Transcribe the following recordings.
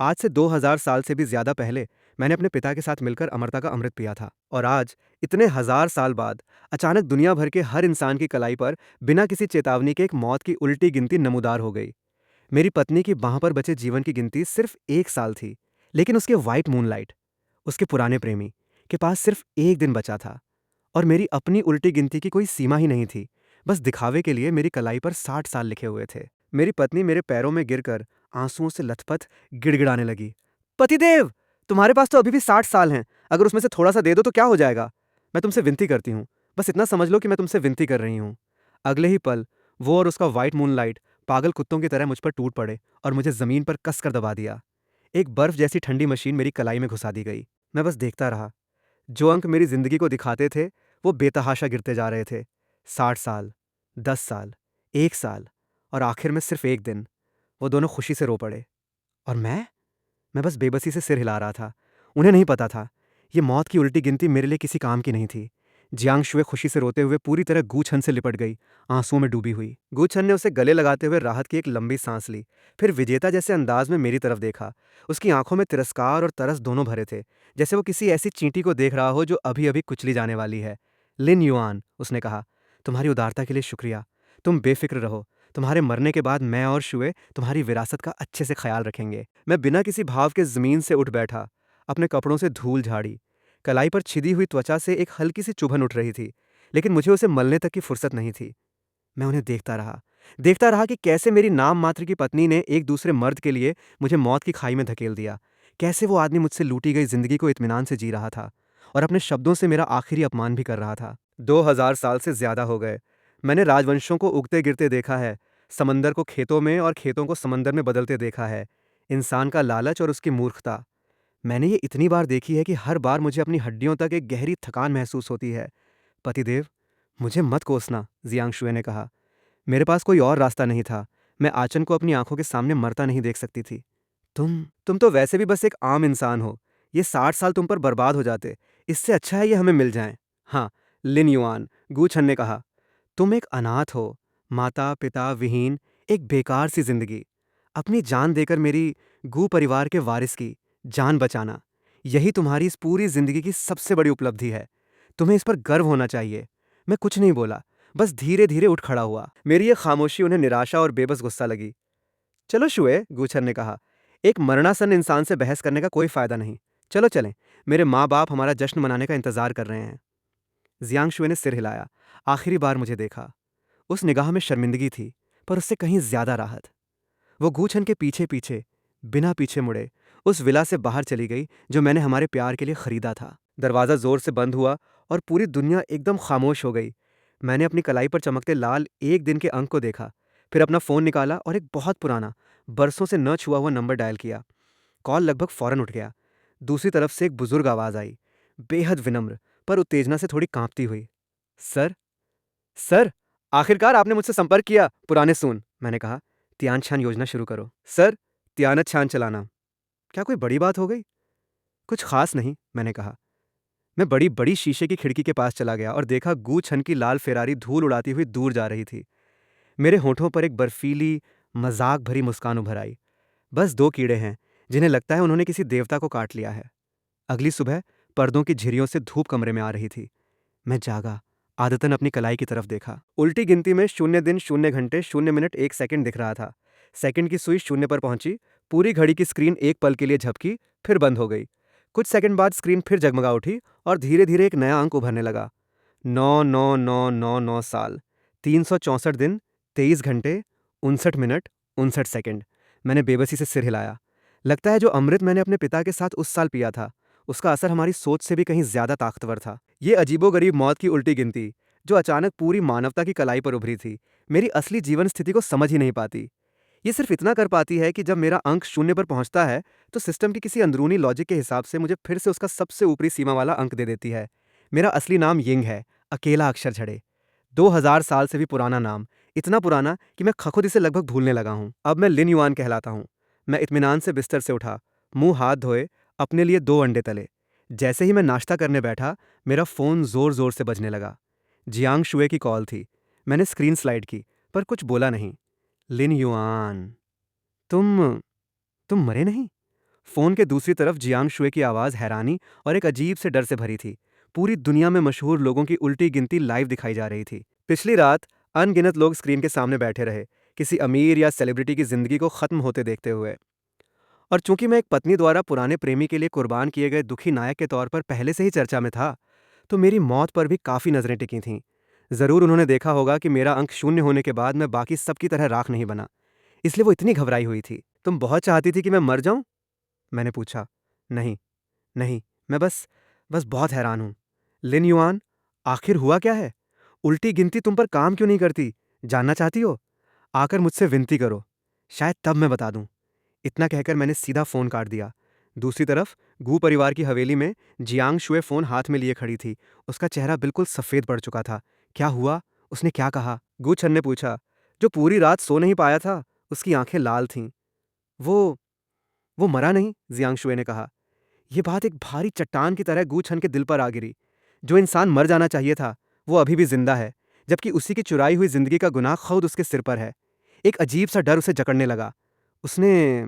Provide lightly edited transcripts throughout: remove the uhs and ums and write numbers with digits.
आज से 2000 साल से भी ज्यादा पहले मैंने अपने पिता के साथ मिलकर अमरता का अमृत पिया था, और आज इतने हजार साल बाद अचानक दुनिया भर के हर इंसान की कलाई पर बिना किसी चेतावनी के एक मौत की उल्टी गिनती नमूदार हो गई। मेरी पत्नी की बाह पर बचे जीवन की गिनती सिर्फ 1 साल थी, लेकिन उसके वाइट मूनलाइट, उसके पुराने प्रेमी के पास सिर्फ एक दिन बचा था। और मेरी अपनी उल्टी गिनती की कोई सीमा ही नहीं थी। बस दिखावे के लिए मेरी कलाई पर 60 साल लिखे हुए थे। मेरी पत्नी मेरे पैरों में गिरकर आंसुओं से लथपथ गिड़गिड़ाने लगी। पतिदेव, तुम्हारे पास तो अभी भी 60 साल हैं। अगर उसमें से थोड़ा सा दे दो तो क्या हो जाएगा? मैं तुमसे विनती करती हूँ। बस इतना समझ लो कि मैं तुमसे विनती कर रही हूँ। अगले ही पल वो और उसका वाइट मूनलाइट पागल कुत्तों की तरह मुझ पर टूट पड़े और मुझे जमीन पर कसकर दबा दिया। एक बर्फ जैसी ठंडी मशीन मेरी कलाई में घुसा दी गई। मैं बस देखता रहा। जो अंक मेरी जिंदगी को दिखाते थे वो बेतहाशा गिरते जा रहे थे। 60 साल, 10 साल, 1 साल, और आखिर में सिर्फ एक दिन। वो दोनों खुशी से रो पड़े। और मैं बस बेबसी से सिर हिला रहा था। उन्हें नहीं पता था, ये मौत की उल्टी गिनती मेरे लिए किसी काम की नहीं थी। जियांग शुए खुशी से रोते हुए पूरी तरह गूछन से लिपट गई, आंसुओं में डूबी हुई। गूछन ने उसे गले लगाते हुए राहत की एक लंबी सांस ली, फिर विजेता जैसे अंदाज में मेरी तरफ देखा। उसकी आंखों में तिरस्कार और तरस दोनों भरे थे, जैसे वो किसी ऐसी चींटी को देख रहा हो जो अभी अभी कुचली जाने वाली है। लिन युआन, उसने कहा, तुम्हारी उदारता के लिए शुक्रिया। तुम बेफिक्र रहो। तुम्हारे मरने के बाद मैं और शुए तुम्हारी विरासत का अच्छे से ख्याल रखेंगे। मैं बिना किसी भाव के जमीन से उठ बैठा, अपने कपड़ों से धूल झाड़ी। कलाई पर छिदी हुई त्वचा से एक हल्की सी चुभन उठ रही थी, लेकिन मुझे उसे मलने तक की फुर्सत नहीं थी। मैं उन्हें देखता रहा कि कैसे मेरी नाम मात्र की पत्नी ने एक दूसरे मर्द के लिए मुझे मौत की खाई में धकेल दिया। कैसे वो आदमी मुझसे लूटी गई जिंदगी को इत्मीनान से जी रहा था और अपने शब्दों से मेरा आखिरी अपमान भी कर रहा था। 2000 साल से ज्यादा हो गए। मैंने राजवंशों को उगते गिरते देखा है, समंदर को खेतों में और खेतों को समंदर में बदलते देखा है। इंसान का लालच और उसकी मूर्खता मैंने ये इतनी बार देखी है कि हर बार मुझे अपनी हड्डियों तक एक गहरी थकान महसूस होती है। पतिदेव, मुझे मत कोसना, जियांगशुए ने कहा। मेरे पास कोई और रास्ता नहीं था। मैं आचन को अपनी आंखों के सामने मरता नहीं देख सकती थी। तुम तो वैसे भी बस एक आम इंसान हो। ये 60 साल तुम पर बर्बाद हो जाते। इससे अच्छा है ये हमें मिल जाएं। हाँ, लिन युआन, गूछन ने कहा। तुम एक अनाथ हो, माता पिता विहीन, एक बेकार सी जिंदगी। अपनी जान देकर मेरी गू परिवार के वारिस की जान बचाना, यही तुम्हारी इस पूरी जिंदगी की सबसे बड़ी उपलब्धि है। तुम्हें इस पर गर्व होना चाहिए। मैं कुछ नहीं बोला, बस धीरे धीरे उठ खड़ा हुआ। मेरी ये खामोशी उन्हें निराशा और बेबस गुस्सा लगी। चलो शुए, गूछर ने कहा, एक मरणासन इंसान से बहस करने का कोई फायदा नहीं। चलो चलें, मेरे माँ बाप हमारा जश्न मनाने का इंतजार कर रहे हैं। जियांग शुए ने सिर हिलाया। आखिरी बार मुझे देखा। उस निगाह में शर्मिंदगी थी, पर उससे कहीं ज्यादा राहत। वो गूछन के पीछे पीछे, बिना पीछे मुड़े, उस विला से बाहर चली गई जो मैंने हमारे प्यार के लिए खरीदा था। दरवाजा जोर से बंद हुआ और पूरी दुनिया एकदम खामोश हो गई। मैंने अपनी कलाई पर चमकते लाल एक दिन के अंक को देखा, फिर अपना फोन निकाला और एक बहुत पुराना, बरसों से न छुआ हुआ नंबर डायल किया। कॉल लगभग फौरन उठ गया। दूसरी तरफ से एक बुजुर्ग आवाज आई, बेहद विनम्र पर उत्तेजना से थोड़ी कांपती हुई। सर, सर, आखिरकार आपने मुझसे संपर्क किया, पुराने सून, मैंने कहा। त्यानछान योजना शुरू करो। सर, त्यानछान चलाना। क्या कोई बड़ी बात हो गई? कुछ खास नहीं, मैंने कहा। मैं बड़ी बड़ी शीशे की खिड़की के पास चला गया और देखा गू छन की लाल फेरारी धूल उड़ाती हुई दूर जा रही थी। मेरे होठों पर एक बर्फीली, मजाक भरी मुस्कान उभर आई। बस दो कीड़े हैं जिन्हें लगता है उन्होंने किसी देवता को काट लिया है। अगली सुबह पर्दों की झिरियों से धूप कमरे में आ रही थी। मैं जागा, आदतन अपनी कलाई की तरफ देखा। उल्टी गिनती में 0 दिन 0 घंटे 0 मिनट 1 सेकंड दिख रहा था। सेकंड की सुई शून्य पर पहुंची। पूरी घड़ी की स्क्रीन एक पल के लिए झपकी, फिर बंद हो गई। कुछ सेकंड बाद स्क्रीन फिर जगमगा उठी और धीरे धीरे एक नया अंक उभरने लगा। 9 9 9 9 9 साल, 364 दिन, 23 घंटे, 59 मिनट, 59 सेकंड। मैंने बेबसी से सिर हिलाया। लगता है जो अमृत मैंने अपने पिता के साथ उस साल पिया था, उसका असर हमारी सोच से भी कहीं ज्यादा ताकतवर था। ये अजीबोगरीब मौत की उल्टी गिनती, जो अचानक पूरी मानवता की कलाई पर उभरी थी, मेरी असली जीवन स्थिति को समझ ही नहीं पाती। ये सिर्फ इतना कर पाती है कि जब मेरा अंक शून्य पर पहुंचता है तो सिस्टम की किसी अंदरूनी लॉजिक के हिसाब से मुझे फिर से उसका सबसे ऊपरी सीमा वाला अंक दे देती है। मेरा असली नाम यिंग है, अकेला अक्षर झड़े। 2000 साल से भी पुराना नाम, इतना पुराना कि मैं खुद इसे लगभग भूलने लगा हूं। अब मैं लिन युआन कहलाता हूं। मैं इत्मीनान से बिस्तर से उठा, मुंह हाथ धोए, अपने लिए 2 अंडे तले। जैसे ही मैं नाश्ता करने बैठा, मेरा फोन जोर जोर से बजने लगा। जियांग शुए की कॉल थी। मैंने स्क्रीन स्लाइड की, पर कुछ बोला नहीं। लिन युआन, तुम तुम मरे नहीं? फोन के दूसरी तरफ जियांग शुए की आवाज़ हैरानी और एक अजीब से डर से भरी थी। पूरी दुनिया में मशहूर लोगों की उल्टी गिनती लाइव दिखाई जा रही थी। पिछली रात अनगिनत लोग स्क्रीन के सामने बैठे रहे, किसी अमीर या सेलिब्रिटी की जिंदगी को खत्म होते देखते हुए। और चूंकि मैं एक पत्नी द्वारा पुराने प्रेमी के लिए कुर्बान किए गए दुखी नायक के तौर पर पहले से ही चर्चा में था, तो मेरी मौत पर भी काफ़ी नज़रें टिकी थीं। ज़रूर उन्होंने देखा होगा कि मेरा अंक शून्य होने के बाद मैं बाकी सबकी तरह राख नहीं बना, इसलिए वो इतनी घबराई हुई थी। तुम बहुत चाहती थी कि मैं मर जाऊं? मैंने पूछा। नहीं, नहीं, मैं बस बस बहुत हैरान हूं। लिन युआन, आखिर हुआ क्या है? उल्टी गिनती तुम पर काम क्यों नहीं करती? जानना चाहती हो? आकर मुझसे विनती करो, शायद तब मैं बता दूं। इतना कहकर मैंने सीधा फोन काट दिया। दूसरी तरफ गू परिवार की हवेली में जियांग शुए फोन हाथ में लिए खड़ी थी। उसका चेहरा बिल्कुल सफेद पड़ चुका था। क्या हुआ? उसने क्या कहा? गू छन ने पूछा। जो पूरी रात सो नहीं पाया था। उसकी आंखें लाल थीं। वो वो मरा नहीं, जियांग शुए ने कहा। यह बात एक भारी चट्टान की तरह गू छन के दिल पर आ गिरी। जो इंसान मर जाना चाहिए था, वो अभी भी जिंदा है, जबकि उसी की चुराई हुई जिंदगी का गुनाह खुद उसके सिर पर है। एक अजीब सा डर उसे जकड़ने लगा। उसने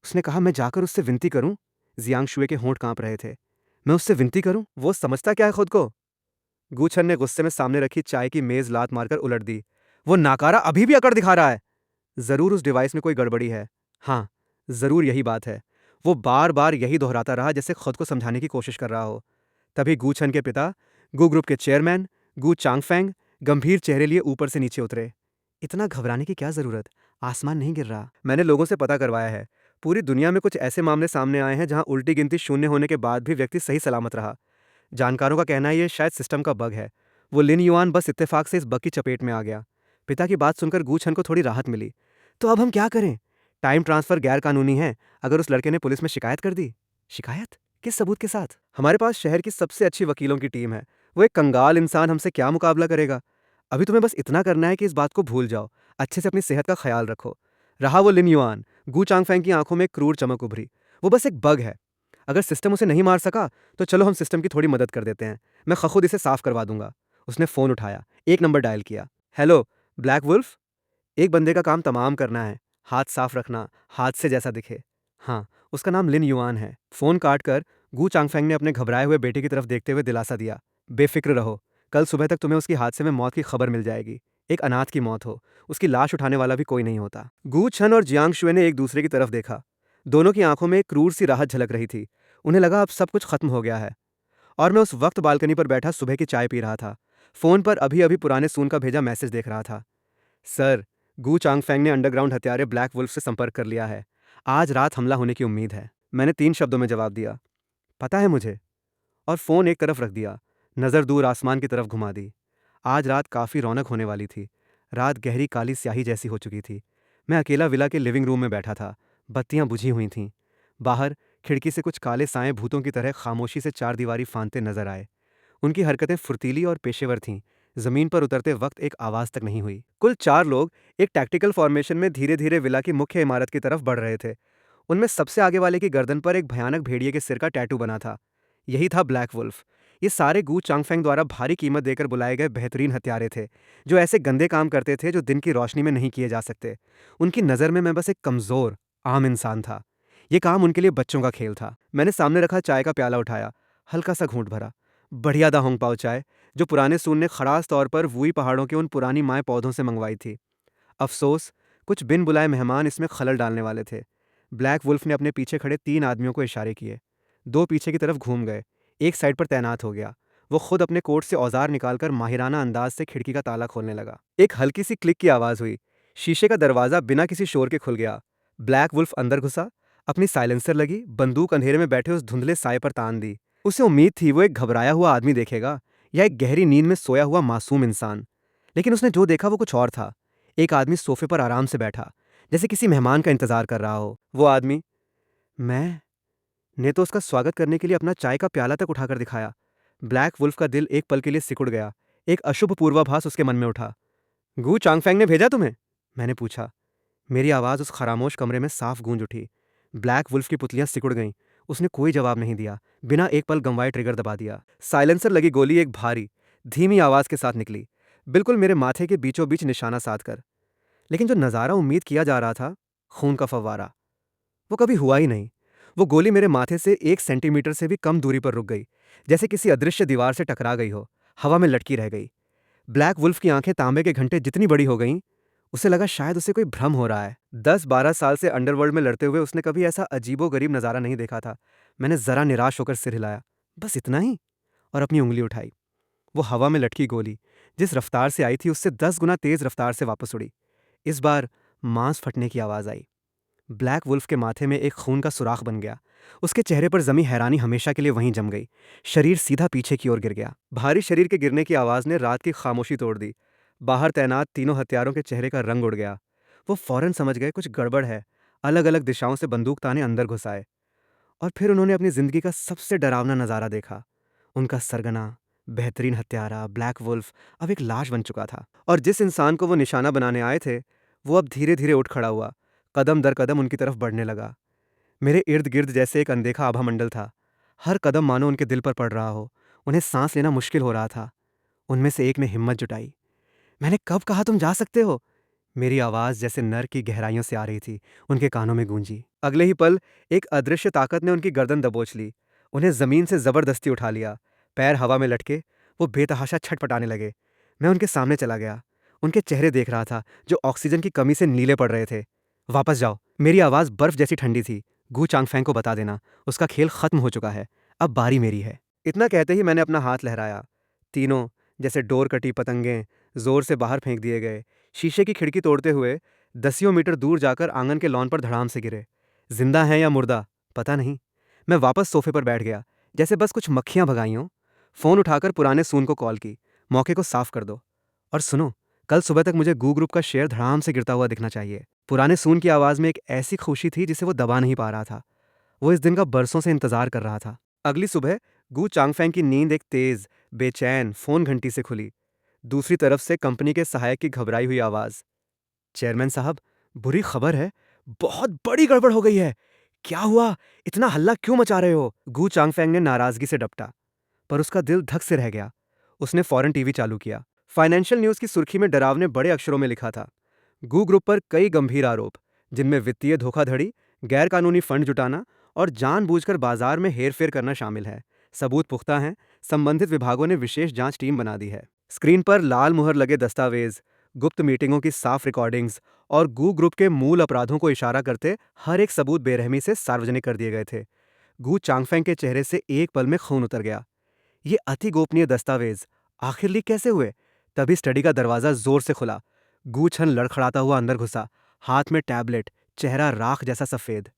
उसने कहा, मैं जाकर उससे विनती करूं? जियांग शुए के होंठ कांप रहे थे। मैं उससे विनती करूं? वो समझता क्या है खुद को? गूछन ने गुस्से में सामने रखी चाय की मेज लात मारकर उलट दी। वो नाकारा अभी भी अकड़ दिखा रहा है। जरूर उस डिवाइस में कोई गड़बड़ी है। हाँ, जरूर यही बात है। वो बार बार यही दोहराता रहा, जैसे खुद को समझाने की कोशिश कर रहा हो। तभी गूछन के पिता, गू ग्रुप के चेयरमैन गू चांगफेंग, गंभीर चेहरे लिए ऊपर से नीचे उतरे। इतना घबराने की क्या जरूरत? आसमान नहीं गिर रहा। मैंने लोगों से पता करवाया है। पूरी दुनिया में कुछ ऐसे मामले सामने आए हैं जहां उल्टी गिनती शून्य होने के बाद भी व्यक्ति सही सलामत रहा। जानकारों का कहना है ये शायद सिस्टम का बग है। वो लिन युआन बस इत्तेफाक से इस बग की चपेट में आ गया। पिता की बात सुनकर गूछन को थोड़ी राहत मिली। तो अब हम क्या करें? टाइम ट्रांसफर गैर कानूनी है। अगर उस लड़के ने पुलिस में शिकायत कर दी? शिकायत? किस सबूत के साथ? हमारे पास शहर की सबसे अच्छी वकीलों की टीम है। वो एक कंगाल इंसान हमसे क्या मुकाबला करेगा? अभी तुम्हें बस इतना करना है कि इस बात को भूल जाओ। अच्छे से अपनी सेहत का ख्याल रखो। रहा वो लिन युआन, गू चांगफेंग की आंखों में एक क्रूर चमक उभरी। वो बस एक बग है। अगर सिस्टम उसे नहीं मार सका, तो चलो हम सिस्टम की थोड़ी मदद कर देते हैं। मैं खुद इसे साफ करवा दूंगा। उसने फोन उठाया, एक नंबर डायल किया। Hello, black wolf. एक बंदे का काम तमाम करना है। हाथ साफ रखना, हादसे जैसा दिखे। हाँ, उसका नाम लिन युआन है। फोन काट कर गू चांगफेंग ने अपने घबराए हुए बेटे की तरफ देखते हुए दिलासा दिया। बेफिक्र रहो, कल सुबह तक तुम्हें उसकी हादसे में मौत की खबर मिल जाएगी। एक अनाथ की मौत हो, उसकी लाश उठाने वाला भी कोई नहीं होता। गू छन और जियांग शुए ने एक दूसरे की तरफ देखा। दोनों की आंखों में एक क्रूर सी राहत झलक रही थी। उन्हें लगा अब सब कुछ खत्म हो गया है। और मैं उस वक्त बालकनी पर बैठा सुबह की चाय पी रहा था। फोन पर अभी अभी पुराने सून का भेजा मैसेज देख रहा था। सर, गू चांगफेंग ने अंडरग्राउंड हत्यारे ब्लैक वुल्फ से संपर्क कर लिया है। आज रात हमला होने की उम्मीद है। मैंने 3 शब्दों में जवाब दिया। पता है मुझे। और फोन एक तरफ रख दिया। नजर दूर आसमान की तरफ घुमा दी। आज रात काफी रौनक होने वाली थी। रात गहरी काली स्याही जैसी हो चुकी थी। मैं अकेला विला के लिविंग रूम में बैठा था। बत्तियां बुझी हुई थीं। बाहर खिड़की से कुछ काले साए भूतों की तरह खामोशी से चारदीवारी फांदते नजर आए। उनकी हरकतें फुर्तीली और पेशेवर थीं। जमीन पर उतरते वक्त एक आवाज तक नहीं हुई। कुल 4 लोग एक टैक्टिकल फॉर्मेशन में धीरे धीरे विला की मुख्य इमारत की तरफ बढ़ रहे थे। उनमें सबसे आगे वाले की गर्दन पर एक भयानक भेड़िए के सिर का टैटू बना था। यही था ब्लैक वुल्फ। ये सारे गू चांगफेंग द्वारा भारी कीमत देकर बुलाए गए बेहतरीन हत्यारे थे, जो ऐसे गंदे काम करते थे जो दिन की रोशनी में नहीं किए जा सकते। उनकी नज़र में मैं बस एक कमज़ोर, आम इंसान था। ये काम उनके लिए बच्चों का खेल था। मैंने सामने रखा चाय का प्याला उठाया, हल्का सा घूंट भरा। बढ़िया दा होंग पाओ चाय, जो पुराने सून ने खड़ास तौर पर वुई पहाड़ों के उन पुरानी माए पौधों से मंगवाई थी। अफसोस, कुछ बिन बुलाए मेहमान इसमें खलल डालने वाले थे। ब्लैक वुल्फ ने अपने पीछे खड़े 3 आदमियों को इशारे किए। 2 पीछे की तरफ घूम गए। एक साइड पर तैनात हो गया। वो खुद अपने कोट से औजार निकालकर माहिराना अंदाज से खिड़की का ताला खोलने लगा। एक हल्की सी क्लिक की आवाज़ हुई। शीशे का दरवाज़ा बिना किसी शोर के खुल गया। ब्लैक वुल्फ अंदर घुसा। अपनी साइलेंसर लगी, बंदूक अंधेरे में बैठे उस धुंधले साए पर तान दी। उसे उम्मीद थी वो एक घबराया हुआ आदमी देखेगा, या एक गहरी नींद में सोया हुआ मासूम इंसान। लेकिन उसने जो देखा वो कुछ और था। एक आदमी सोफे पर आराम से बैठा, जैसे किसी मेहमान का इंतजार कर रहा हो। वो आदमी, मैं ने तो उसका स्वागत करने के लिए अपना चाय का प्याला तक उठाकर दिखाया। ब्लैक वुल्फ का दिल एक पल के लिए सिकुड़ गया। एक अशुभ पूर्वाभास उसके मन में उठा। गू चांगफेंग ने भेजा तुम्हें? मैंने पूछा। मेरी आवाज़ उस खरामोश कमरे में साफ गूंज उठी। ब्लैक वुल्फ की पुतलियां सिकुड़ गईं। उसने कोई जवाब नहीं दिया, बिना एक पल गंवाए ट्रिगर दबा दिया। साइलेंसर लगी गोली एक भारी, धीमी आवाज़ के साथ निकली, बिल्कुल मेरे माथे के बीचों बीच निशाना साध कर। लेकिन जो नज़ारा उम्मीद किया जा रहा था, खून का फव्वारा, वो कभी हुआ ही नहीं। वो गोली मेरे माथे से 1 सेंटीमीटर से भी कम दूरी पर रुक गई, जैसे किसी अदृश्य दीवार से टकरा गई हो, हवा में लटकी रह गई। ब्लैक वुल्फ की आंखें तांबे के घंटे जितनी बड़ी हो गईं, उसे लगा शायद उसे कोई भ्रम हो रहा है। 10-12 साल से अंडरवर्ल्ड में लड़ते हुए उसने कभी ऐसा अजीबो-गरीब नज़ारा नहीं देखा था। मैंने ज़रा निराश होकर सिर हिलाया। बस इतना ही? और अपनी उँगली उठाई। वो हवा में लटकी गोली, जिस रफ्तार से आई थी उससे 10 गुना तेज़ रफ्तार से वापस उड़ी। इस बार मांस फटने की आवाज़ आई। ब्लैक वुल्फ के माथे में एक खून का सुराख बन गया। उसके चेहरे पर जमी हैरानी हमेशा के लिए वहीं जम गई। शरीर सीधा पीछे की ओर गिर गया। भारी शरीर के गिरने की आवाज़ ने रात की खामोशी तोड़ दी। बाहर तैनात तीनों हत्यारों के चेहरे का रंग उड़ गया। वो फौरन समझ गए कुछ गड़बड़ है। अलग अलग दिशाओं से बंदूक ताने अंदर घुस आए। और फिर उन्होंने अपनी जिंदगी का सबसे डरावना नज़ारा देखा। उनका सरगना, बेहतरीन हत्यारा ब्लैक वुल्फ अब एक लाश बन चुका था। और जिस इंसान को वो निशाना बनाने आए थे, वो अब धीरे धीरे उठ खड़ा हुआ, कदम दर कदम उनकी तरफ बढ़ने लगा। मेरे इर्द गिर्द जैसे एक अनदेखा आभामंडल था। हर कदम मानो उनके दिल पर पड़ रहा हो। उन्हें सांस लेना मुश्किल हो रहा था। उनमें से एक ने हिम्मत जुटाई। मैंने कब कहा तुम जा सकते हो? मेरी आवाज़ जैसे नर की गहराइयों से आ रही थी, उनके कानों में गूंजी। अगले ही पल एक अदृश्य ताकत ने उनकी गर्दन दबोच ली। उन्हें ज़मीन से ज़बरदस्ती उठा लिया। पैर हवा में लटके वो बेतहाशा छटपटाने लगे। मैं उनके सामने चला गया। उनके चेहरे देख रहा था, जो ऑक्सीजन की कमी से नीले पड़ रहे थे। वापस जाओ। मेरी आवाज़ बर्फ जैसी ठंडी थी। गू चांगफेंग को बता देना, उसका खेल खत्म हो चुका है। अब बारी मेरी है। इतना कहते ही मैंने अपना हाथ लहराया। तीनों, जैसे डोर कटी पतंगें, जोर से बाहर फेंक दिए गए। शीशे की खिड़की तोड़ते हुए दसियों मीटर दूर जाकर आंगन के लॉन पर धड़ाम से गिरे। जिंदा हैं या मुर्दा, पता नहीं। मैं वापस सोफे पर बैठ गया, जैसे बस कुछ मक्खियां भगाई हों। फोन उठाकर पुराने सून को कॉल की। मौके को साफ कर दो। और सुनो, कल सुबह तक मुझे गू ग्रुप का शेयर धड़ाम से गिरता हुआ दिखना चाहिए। पुराने सून की आवाज़ में एक ऐसी खुशी थी जिसे वो दबा नहीं पा रहा था। वो इस दिन का बरसों से इंतजार कर रहा था। अगली सुबह गू चांगफेंग की नींद एक तेज, बेचैन फोन घंटी से खुली। दूसरी तरफ से कंपनी के सहायक की घबराई हुई आवाज़। चेयरमैन साहब, बुरी खबर है। बहुत बड़ी गड़बड़ हो गई है। क्या हुआ? इतना हल्ला क्यों मचा रहे हो? गू चांगफेंग ने नाराजगी से डपटा, पर उसका दिल धक से रह गया। उसने फौरन टीवी चालू किया। फाइनेंशियल न्यूज की सुर्खी में डरावने बड़े अक्षरों में लिखा था, गू ग्रुप पर कई गंभीर आरोप, जिनमें वित्तीय धोखाधड़ी, गैरकानूनी फंड जुटाना और जानबूझकर बाजार में हेरफेर करना शामिल है। सबूत पुख्ता हैं। संबंधित विभागों ने विशेष जांच टीम बना दी है। स्क्रीन पर लाल मुहर लगे दस्तावेज, गुप्त मीटिंगों की साफ रिकॉर्डिंग्स और गू ग्रुप के मूल अपराधों को इशारा करते हर एक सबूत बेरहमी से सार्वजनिक कर दिए गए थे। गू चांगफेंग के चेहरे से एक पल में खून उतर गया। ये अति गोपनीय दस्तावेज आखिर लीक कैसे हुए? तभी स्टडी का दरवाजा जोर से खुला। गू छन लड़खड़ाता हुआ अंदर घुसा, हाथ में टैबलेट, चेहरा राख जैसा सफेद।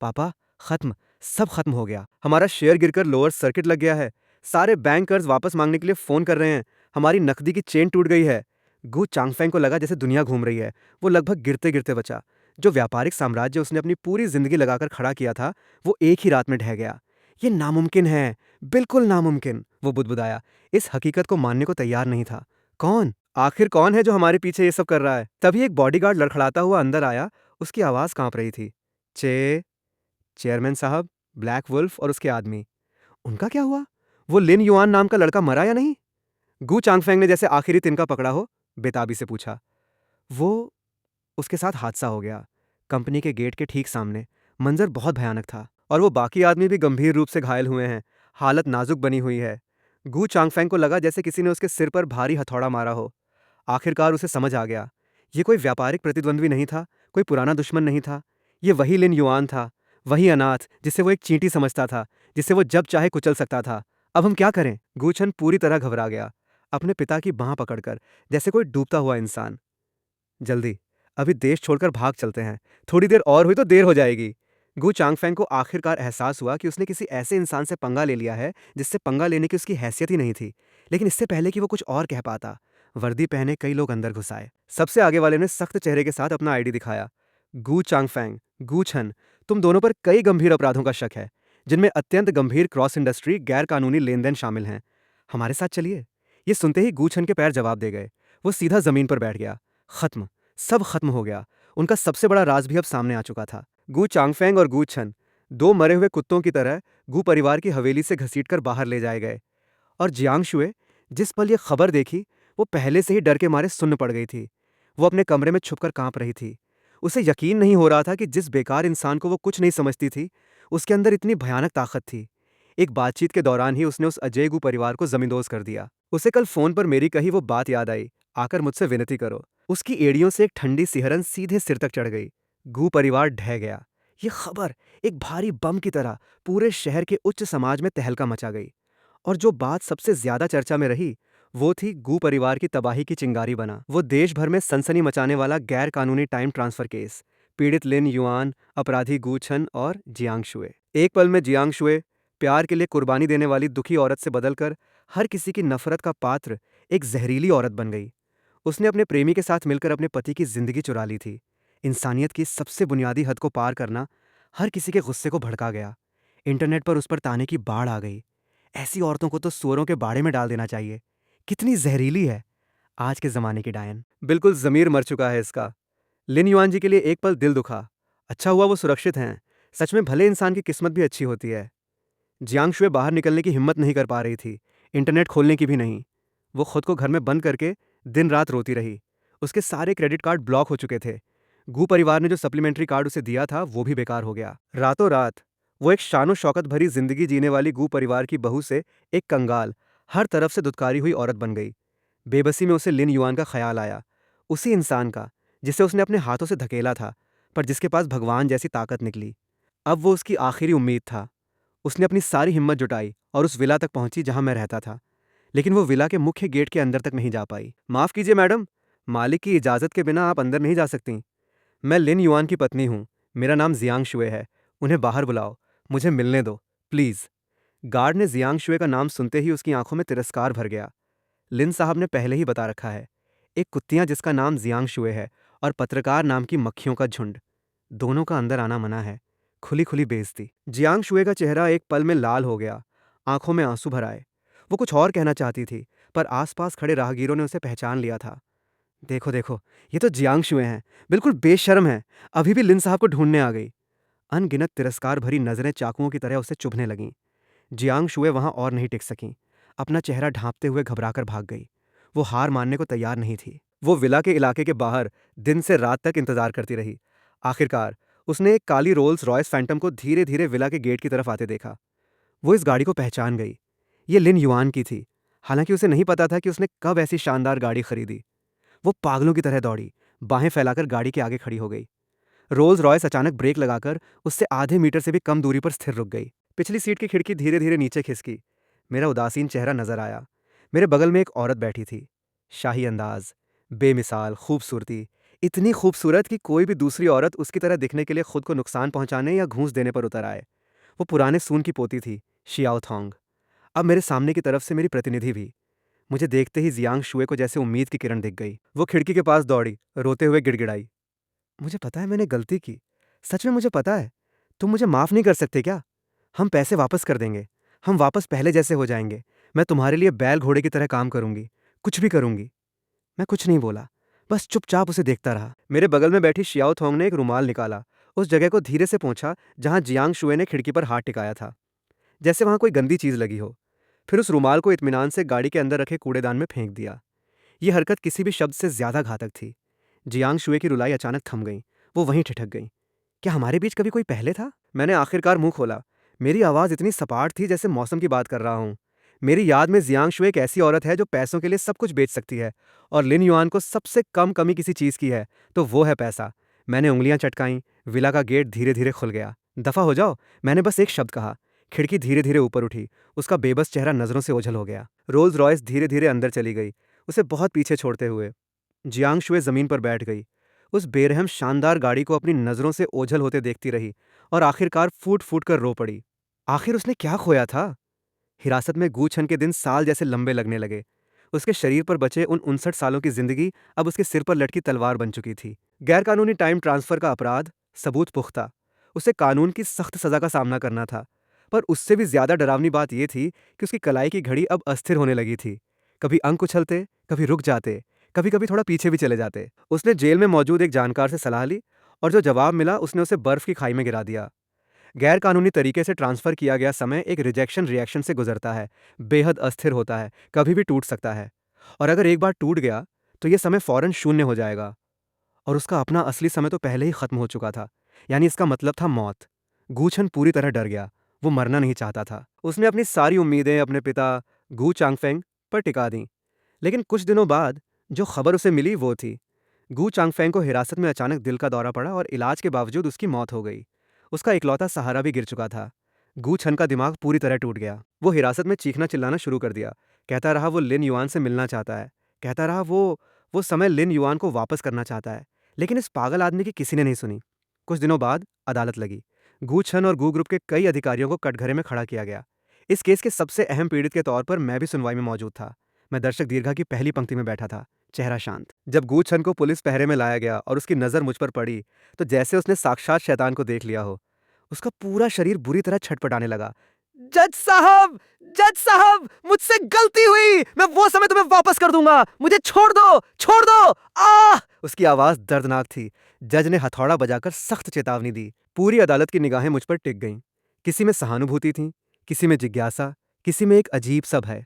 पापा, खत्म, सब खत्म हो गया। हमारा शेयर गिरकर लोअर सर्किट लग गया है। सारे बैंक कर्ज वापस मांगने के लिए फोन कर रहे हैं। हमारी नकदी की चेन टूट गई है। गू चांगफेंग को लगा जैसे दुनिया घूम रही है। वो लगभग गिरते गिरते बचा। जो व्यापारिक साम्राज्य उसने अपनी पूरी जिंदगी लगाकर खड़ा किया था, वो एक ही रात में ढह गया। ये नामुमकिन है, बिल्कुल नामुमकिन, वो बुदबुदाया। इस हकीकत को मानने को तैयार नहीं था। कौन? आखिर कौन है जो हमारे पीछे ये सब कर रहा है? तभी एक बॉडीगार्ड लड़खड़ाता हुआ अंदर आया। उसकी आवाज़ कांप रही थी। चे चेयरमैन साहब, ब्लैक वुल्फ और उसके आदमी। उनका क्या हुआ? वो लिन युआन नाम का लड़का मरा या नहीं? गू चांगफेंग ने जैसे आखिरी तिनका पकड़ा हो, बेताबी से पूछा। वो उसके साथ हादसा हो गया, कंपनी के गेट के ठीक सामने। मंजर बहुत भयानक था। और वो बाकी आदमी भी गंभीर रूप से घायल हुए हैं। हालत नाजुक बनी हुई है। गू चांगफेंग को लगा जैसे किसी ने उसके सिर पर भारी हथौड़ा मारा हो। आखिरकार उसे समझ आ गया। ये कोई व्यापारिक प्रतिद्वंद्वी नहीं था, कोई पुराना दुश्मन नहीं था। ये वही लिन युआन था, वही अनाथ जिसे वो एक चींटी समझता था, जिसे वो जब चाहे कुचल सकता था। अब हम क्या करें? गूछन पूरी तरह घबरा गया, अपने पिता की बांह पकड़कर, जैसे कोई डूबता हुआ इंसान। जल्दी, अभी देश छोड़कर भाग चलते हैं। थोड़ी देर और हुई तो देर हो जाएगी। गू चांगफेंग को आखिरकार एहसास हुआ कि उसने किसी ऐसे इंसान से पंगा ले लिया है जिससे पंगा लेने की उसकी हैसियत ही नहीं थी। लेकिन इससे पहले कि वो कुछ और कह पाता, वर्दी पहने कई लोग अंदर घुस आए। सबसे आगे वाले ने सख्त चेहरे के साथ अपना आईडी दिखाया। गू चांगफेंग, गू छन, तुम दोनों पर कई गंभीर अपराधों का शक है, जिनमें अत्यंत गंभीर क्रॉस इंडस्ट्री गैर कानूनी लेन देन शामिल हैं। हमारे साथ चलिए। ये सुनते ही गू छन के पैर जवाब दे गए। वो सीधा जमीन पर बैठ गया। खत्म, सब खत्म हो गया। उनका सबसे बड़ा राज भी अब सामने आ चुका था। गू चांगफेंग और गू छन, दो मरे हुए कुत्तों की तरह गू परिवार की हवेली से घसीटकर बाहर ले जाए गए। और जियांग शुए, जिस पल ये खबर देखी, वो पहले से ही डर के मारे सुन्न पड़ गई थी। वो अपने कमरे में छुपकर कांप रही थी। उसे यकीन नहीं हो रहा था कि जिस बेकार इंसान को वो कुछ नहीं समझती थी, उसके अंदर इतनी भयानक ताकत थी। एक बातचीत के दौरान ही उसने उस अजय गू परिवार को जमींदोज कर दिया। उसे कल फोन पर मेरी कही वो बात याद आई, आकर मुझसे विनती करो। उसकी एड़ियों से एक ठंडी सिहरन सीधे सिर तक चढ़ गई। गू परिवार ढह गया। ये खबर एक भारी बम की तरह पूरे शहर के उच्च समाज में तहलका मचा गई। और जो बात सबसे ज्यादा चर्चा में रही, वो थी गू परिवार की तबाही की चिंगारी बना वो देश भर में सनसनी मचाने वाला गैर कानूनी टाइम ट्रांसफर केस। पीड़ित लिन युआन, अपराधी गू छन और जियांग शुए। एक पल में जियांग शुए, प्यार के लिए कुर्बानी देने वाली दुखी औरत से बदलकर हर किसी की नफरत का पात्र, एक जहरीली औरत बन गई। उसने अपने प्रेमी के साथ मिलकर अपने पति की जिंदगी चुरा ली थी। इंसानियत की सबसे बुनियादी हद को पार करना हर किसी के गुस्से को भड़का गया। इंटरनेट पर उस पर ताने की बाढ़ आ गई। ऐसी औरतों को तो सुअरों के बाड़े में डाल देना चाहिए। कितनी जहरीली है आज के ज़माने की डायन। बिल्कुल ज़मीर मर चुका है इसका। लिन युआन जी के लिए एक पल दिल दुखा। अच्छा हुआ वो सुरक्षित हैं। सच में भले इंसान की किस्मत भी अच्छी होती है। जियांग शुए बाहर निकलने की हिम्मत नहीं कर पा रही थी, इंटरनेट खोलने की भी नहीं। वो खुद को घर में बंद करके दिन रात रोती रही। उसके सारे क्रेडिट कार्ड ब्लॉक हो चुके थे। गू परिवार ने जो सप्लीमेंट्री कार्ड उसे दिया था वो भी बेकार हो गया। रातों रात वो एक शानो शौकत भरी जिंदगी जीने वाली गू परिवार की बहू से एक कंगाल, हर तरफ से दुत्कारी हुई औरत बन गई। बेबसी में उसे लिन युआन का ख्याल आया, उसी इंसान का जिसे उसने अपने हाथों से धकेला था, पर जिसके पास भगवान जैसी ताकत निकली। अब वो उसकी आखिरी उम्मीद था। उसने अपनी सारी हिम्मत जुटाई और उस विला तक पहुंची जहां मैं रहता था। लेकिन वो विला के मुख्य गेट के अंदर तक नहीं जा पाई। माफ कीजिए मैडम, मालिक की इजाजत के बिना आप अंदर नहीं जा सकती। मैं लिन युआन की पत्नी हूँ। मेरा नाम जियांग शुए है। उन्हें बाहर बुलाओ। मुझे मिलने दो, प्लीज। गार्ड ने जियांग शुए का नाम सुनते ही उसकी आंखों में तिरस्कार भर गया। लिन साहब ने पहले ही बता रखा है, एक कुत्तियां जिसका नाम जियांग शुए है और पत्रकार नाम की मक्खियों का झुंड। दोनों का अंदर आना मना है। खुली खुली बेइज्जती। जियांग शुए का चेहरा एक पल में लाल हो गया। आंखों में आंसू भर आए। वो कुछ और कहना चाहती थी, पर आसपास खड़े राहगीरों ने उसे पहचान लिया था। देखो देखो, ये तो जियांग शुए हैं, बिल्कुल बेशर्म है। अभी भी लिन साहब को ढूंढने आ गई। अनगिनत तिरस्कार भरी नजरें चाकुओं की तरह उसे चुभने लगीं। जियांग शुए वहां और नहीं टिक सकीं। अपना चेहरा ढांपते हुए घबराकर भाग गई। वो हार मानने को तैयार नहीं थी। वो विला के इलाके के बाहर दिन से रात तक इंतजार करती रही। आखिरकार उसने एक काली रोल्स रॉयस फैंटम को धीरे धीरे विला के गेट की तरफ आते देखा। वो इस गाड़ी को पहचान गई। ये लिन युआन की थी। हालांकि उसे नहीं पता था कि उसने कब ऐसी शानदार गाड़ी खरीदी। वो पागलों की तरह दौड़ी, बाहें फैलाकर गाड़ी के आगे खड़ी हो गई। रोल्स रॉयस अचानक ब्रेक लगाकर उससे आधे मीटर से भी कम दूरी पर स्थिर रुक गई। पिछली सीट की खिड़की धीरे धीरे नीचे खिसकी। मेरा उदासीन चेहरा नजर आया। मेरे बगल में एक औरत बैठी थी। शाही अंदाज, बेमिसाल खूबसूरती, इतनी खूबसूरत कि कोई भी दूसरी औरत उसकी तरह दिखने के लिए खुद को नुकसान पहुंचाने या घूंस देने पर उतर आए। वो पुराने सून की पोती थी, शियाओ थोंग। अब मेरे सामने की तरफ से मेरी प्रतिनिधि भी। मुझे देखते ही जियांग शुए को जैसे उम्मीद की किरण दिख गई। वो खिड़की के पास दौड़ी, रोते हुए गिड़गिड़ाई, मुझे पता है मैंने गलती की। सच में मुझे पता है। तुम मुझे माफ नहीं कर सकते क्या? हम पैसे वापस कर देंगे। हम वापस पहले जैसे हो जाएंगे। मैं तुम्हारे लिए बैल घोड़े की तरह काम करूंगी। कुछ भी करूंगी। मैं कुछ नहीं बोला, बस चुपचाप उसे देखता रहा। मेरे बगल में बैठी शियाओ थोंग ने एक रुमाल निकाला, उस जगह को धीरे से पोंछा जहां जियांग शुए ने खिड़की पर हाथ टिकाया था, जैसे वहां कोई गंदी चीज लगी हो। फिर उस रुमाल को इत्मीनान से गाड़ी के अंदर रखे कूड़ेदान में फेंक दिया। यह हरकत किसी भी शब्द से ज्यादा घातक थी। जियांग शुए की रुलाई अचानक थम गई। वो वहीं ठिठक गई। क्या हमारे बीच कभी कोई पहले था? मैंने आखिरकार मुंह खोला। मेरी आवाज इतनी सपाट थी जैसे मौसम की बात कर रहा हूं। मेरी याद में जियांग शुए एक ऐसी औरत है जो पैसों के लिए सब कुछ बेच सकती है, और लिन युआन को सबसे कम कमी किसी चीज की है तो वो है पैसा। मैंने उंगलियां चटकाईं। विला का गेट धीरे धीरे खुल गया। दफा हो जाओ, मैंने बस एक शब्द कहा। खिड़की धीरे धीरे ऊपर उठी। उसका बेबस चेहरा नजरों से ओझल हो गया। रोल्स रॉयस धीरे धीरे अंदर चली गई, उसे बहुत पीछे छोड़ते हुए। जियांग शुए जमीन पर बैठ गई। उस बेरहम शानदार गाड़ी को अपनी नजरों से ओझल होते देखती रही और आखिरकार फूट फूट कर रो पड़ी। आखिर उसने क्या खोया था? हिरासत में गूछन के दिन साल जैसे लंबे लगने लगे। उसके शरीर पर बचे उन 59 सालों की जिंदगी अब उसके सिर पर लटकी तलवार बन चुकी थी। गैरकानूनी टाइम ट्रांसफर का अपराध, सबूत पुख्ता। उसे कानून की सख्त सजा का सामना करना था। पर उससे भी ज्यादा डरावनी बात यह थी कि उसकी कलाई की घड़ी अब अस्थिर होने लगी थी। कभी अंक उछलते, कभी रुक जाते, कभी कभी थोड़ा पीछे भी चले जाते। उसने जेल में मौजूद एक जानकार से सलाह ली, और जो जवाब मिला उसने उसे बर्फ की खाई में गिरा दिया। गैर कानूनी तरीके से ट्रांसफर किया गया समय एक रिजेक्शन रिएक्शन से गुजरता है, बेहद अस्थिर होता है, कभी भी टूट सकता है। और अगर एक बार टूट गया तो यह समय फौरन शून्य हो जाएगा। और उसका अपना असली समय तो पहले ही खत्म हो चुका था, यानी इसका मतलब था मौत। गूछन पूरी तरह डर गया। वो मरना नहीं चाहता था। उसने अपनी सारी उम्मीदें अपने पिता गू चांगफेंग पर टिका दी। लेकिन कुछ दिनों बाद जो खबर उसे मिली वो थी, गू चांगफेंग को हिरासत में अचानक दिल का दौरा पड़ा और इलाज के बावजूद उसकी मौत हो गई। उसका इकलौता सहारा भी गिर चुका था। गू छन का दिमाग पूरी तरह टूट गया। वो हिरासत में चीखना चिल्लाना शुरू कर दिया। कहता रहा वो लिन युआन से मिलना चाहता है। कहता रहा वो समय लिन युआन को वापस करना चाहता है। लेकिन इस पागल आदमी की किसी ने नहीं सुनी। कुछ दिनों बाद अदालत लगी। गू छन और गू ग्रुप के कई अधिकारियों को कटघरे में खड़ा किया गया। इस केस के सबसे अहम पीड़ित के तौर पर मैं भी सुनवाई में मौजूद था। मैं दर्शक दीर्घा की पहली पंक्ति में बैठा था, चेहरा शांत। जब गू छन को पुलिस पहरे में लाया गया और उसकी नजर मुझ पर पड़ी, तो जैसे उसने साक्षात शैतान को देख लिया हो। उसका पूरा शरीर बुरी तरह छटपटाने लगा। जज साहब, जज साहब, मुझसे गलती हुई। मैं वो समय तुम्हें वापस कर दूंगा। मुझे छोड़ दो, छोड़ दो। आह! उसकी आवाज दर्दनाक थी। जज ने हथौड़ा बजाकर सख्त चेतावनी दी। पूरी अदालत की निगाहें मुझ पर टिक गईं। किसी में सहानुभूति थी, किसी में जिज्ञासा, किसी में एक अजीब सा भय।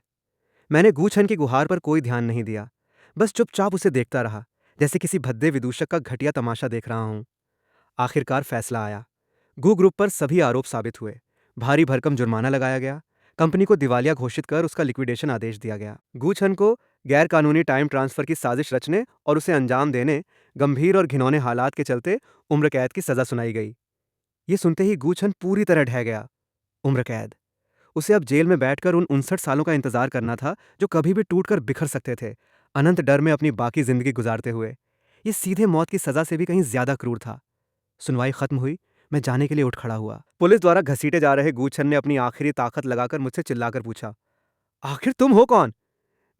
मैंने गूछन की गुहार पर कोई ध्यान नहीं दिया। बस चुपचाप उसे देखता रहा, जैसे किसी भद्दे विदूषक का घटिया तमाशा देख रहा हूं। आखिरकार फैसला आया। गू ग्रुप पर सभी आरोप साबित हुए। भारी भरकम जुर्माना लगाया गया। कंपनी को दिवालिया घोषित कर उसका लिक्विडेशन आदेश दिया गया। गू छन को गैर कानूनी टाइम ट्रांसफर की साजिश रचने और उसे अंजाम देने, गंभीर और घिनौने हालात के चलते उम्र कैद की सजा सुनाई गई। ये सुनते ही गू छन पूरी तरह ढह गया। उम्र कैद। उसे अब जेल में बैठकर उन 59 सालों का इंतजार करना था जो कभी भी टूटकर बिखर सकते थे, अनंत डर में अपनी बाकी जिंदगी गुजारते हुए। ये सीधे मौत की सजा से भी कहीं ज्यादा क्रूर था। सुनवाई खत्म हुई। मैं जाने के लिए उठ खड़ा हुआ। पुलिस द्वारा घसीटे जा रहे गूछन ने अपनी आखिरी ताकत लगाकर मुझसे चिल्लाकर पूछा, आखिर तुम हो कौन?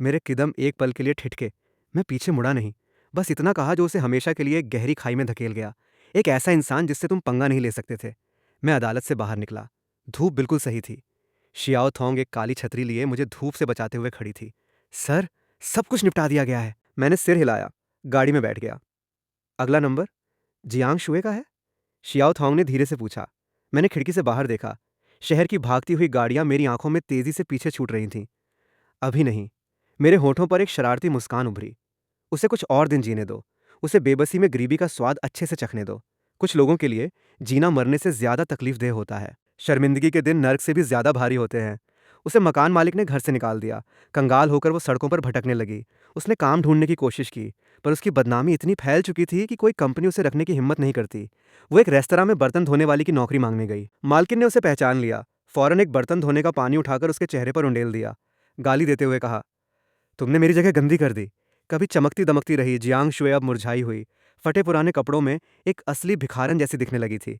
मेरे किदम एक पल के लिए ठिठके। मैं पीछे मुड़ा नहीं, बस इतना कहा जो उसे हमेशा के लिए एक गहरी खाई में धकेल गया। एक ऐसा इंसान जिससे तुम पंगा नहीं ले सकते थे। मैं अदालत से बाहर निकला। धूप बिल्कुल सही थी। शियाओ थोंग एक काली छतरी लिए मुझे धूप से बचाते हुए खड़ी थी। सर, सब कुछ निपटा दिया गया है। मैंने सिर हिलाया। गाड़ी में बैठ गया। अगला नंबर जियांग शुए का है? शियाओ थोंग ने धीरे से पूछा। मैंने खिड़की से बाहर देखा। शहर की भागती हुई गाड़ियां मेरी आंखों में तेजी से पीछे छूट रही थीं। अभी नहीं। मेरे होठों पर एक शरारती मुस्कान उभरी। उसे कुछ और दिन जीने दो। उसे बेबसी में गरीबी का स्वाद अच्छे से चखने दो। कुछ लोगों के लिए जीना मरने से ज्यादा तकलीफदेह होता है। शर्मिंदगी के दिन नर्क से भी ज्यादा भारी होते हैं। उसे मकान मालिक ने घर से निकाल दिया। कंगाल होकर वो सड़कों पर भटकने लगी। उसने काम ढूंढने की कोशिश की, पर उसकी बदनामी इतनी फैल चुकी थी कि कोई कंपनी उसे रखने की हिम्मत नहीं करती। वो एक रेस्तरां में बर्तन धोने वाली की नौकरी मांगने गई। मालकिन ने उसे पहचान लिया। फौरन एक बर्तन धोने का पानी उठाकर उसके चेहरे पर उंडेल दिया। गाली देते हुए कहा, तुमने मेरी जगह गंदी कर दी। कभी चमकती दमकती रही जियांग शुए अब मुरझाई हुई, फटे पुराने कपड़ों में एक असली भिखारन जैसी दिखने लगी थी।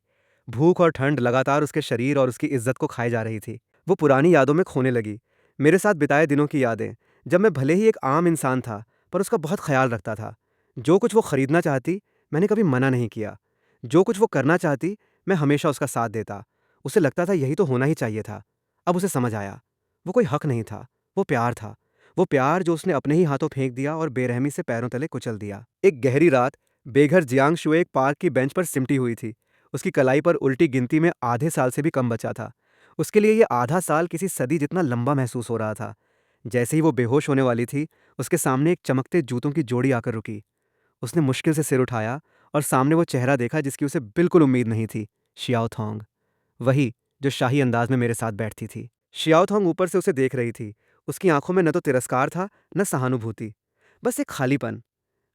भूख और ठंड लगातार उसके शरीर और उसकी इज्जत को खाए जा रही थी। वो पुरानी यादों में खोने लगी। मेरे साथ बिताए दिनों की यादें, जब मैं भले ही एक आम इंसान था, पर उसका बहुत ख्याल रखता था। जो कुछ वो खरीदना चाहती, मैंने कभी मना नहीं किया। जो कुछ वो करना चाहती, मैं हमेशा उसका साथ देता। उसे लगता था यही तो होना ही चाहिए था। अब उसे समझ आया, वो कोई हक नहीं था, वो प्यार था। वो प्यार जो उसने अपने ही हाथों फेंक दिया और बेरहमी से पैरों तले कुचल दिया। एक गहरी रात बेघर जियांग शुए एक पार्क की बेंच पर सिमटी हुई थी। उसकी कलाई पर उल्टी गिनती में आधे साल से भी कम बचा था। उसके लिए ये आधा साल किसी सदी जितना लंबा महसूस हो रहा था। जैसे ही वो बेहोश होने वाली थी, उसके सामने एक चमकते जूतों की जोड़ी आकर रुकी। उसने मुश्किल से सिर उठाया और सामने वो चेहरा देखा जिसकी उसे बिल्कुल उम्मीद नहीं थी। शियाओ थोंग, वही जो शाही अंदाज में मेरे साथ बैठती थी। शियाओ थोंग ऊपर से उसे देख रही थी। उसकी आंखों में न तो तिरस्कार था, न सहानुभूति, बस एक खालीपन।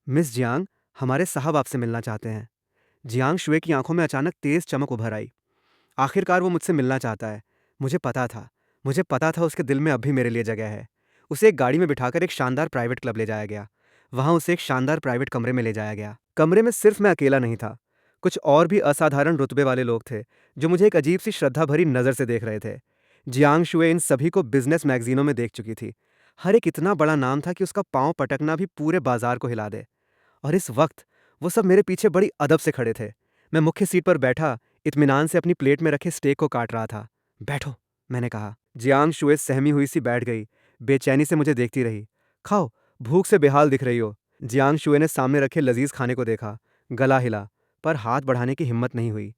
मिस जियांग, हमारे साहब आपसे मिलना चाहते हैं। जियांग शुए की आंखों में अचानक तेज चमक उभर आई। आखिरकार वो मुझसे मिलना चाहता है। मुझे पता था, मुझे पता था उसके दिल में अब भी मेरे लिए जगह है। उसे एक गाड़ी में बिठाकर एक शानदार प्राइवेट क्लब ले जाया गया। वहां उसे एक शानदार प्राइवेट कमरे में ले जाया गया। कमरे में सिर्फ मैं अकेला नहीं था। कुछ और भी असाधारण रुतबे वाले लोग थे, जो मुझे एक अजीब सी श्रद्धा भरी नजर से देख रहे थे। जियांग शुए इन सभी को बिजनेस मैगजीनों में देख चुकी थी। हर एक इतना बड़ा नाम था कि उसका पांव पटकना भी पूरे बाजार को हिला दे। और इस वक्त वो सब मेरे पीछे बड़ी अदब से खड़े थे। मैं मुख्य सीट पर बैठा इत्मीनान से अपनी प्लेट में रखे स्टेक को काट रहा था। बैठो, मैंने कहा। जियांग शुए सहमी हुई सी बैठ गई। बेचैनी से मुझे देखती रही। खाओ, भूख से बेहाल दिख रही हो। जियांग शुए ने सामने रखे लजीज खाने को देखा। गला हिला, पर हाथ बढ़ाने की हिम्मत नहीं हुई।